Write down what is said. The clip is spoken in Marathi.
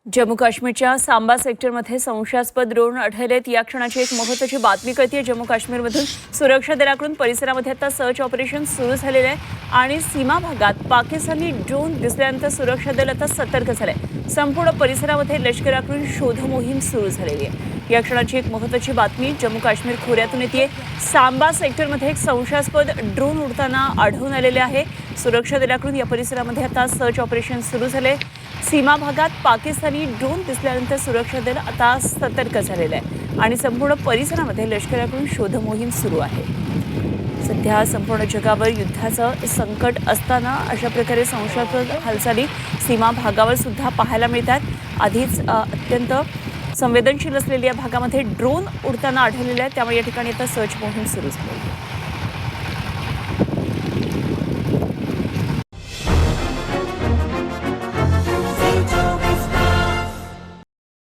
जम्मू काश्मीरच्या सांबा सेक्टरमध्ये संशयास्पद ड्रोन आढळलेत। या क्षणाची एक महत्त्वाची बातमी कळते। जम्मू काश्मीरमधून सुरक्षा दलाकडून परिसरामध्ये आता सर्च ऑपरेशन सुरू झालेले आहे आणि सीमा भागात पाकिस्तानी ड्रोन दिसल्यानंतर सुरक्षा दल आता सतर्क झाले। संपूर्ण परिसरामध्ये लष्कराकडून शोध मोहीम सुरू झालेली आहे। या क्षणाची एक महत्त्वाची बातमी जम्मू काश्मीर खोऱ्यातून येते। सांबा सेक्टरमध्ये एक संशयास्पद ड्रोन उडताना आढळून आलेले आहे। सुरक्षा दलाकडून या परिसरामध्ये आता सर्च ऑपरेशन सुरू झाले। सीमा भागात पाकिस्तानी ड्रोन दिसल्यानंतर सुरक्षा दल आता सतर्क झालेले आहे आणि संपूर्ण परिसरामध्ये लष्कराकडून शोध मोहीम सुरू आहे। सध्या संपूर्ण जगावर युद्धाचं संकट असताना अशा प्रकारे संशयास्पद हालचाली सीमा भागावर सुद्धा पाहायला मिळतात। आधीच अत्यंत संवेदनशील असलेल्या या भागामध्ये ड्रोन उडताना आढळलेले आहेत, त्यामुळे या ठिकाणी आता सर्च मोहीम सुरू झाली आहे।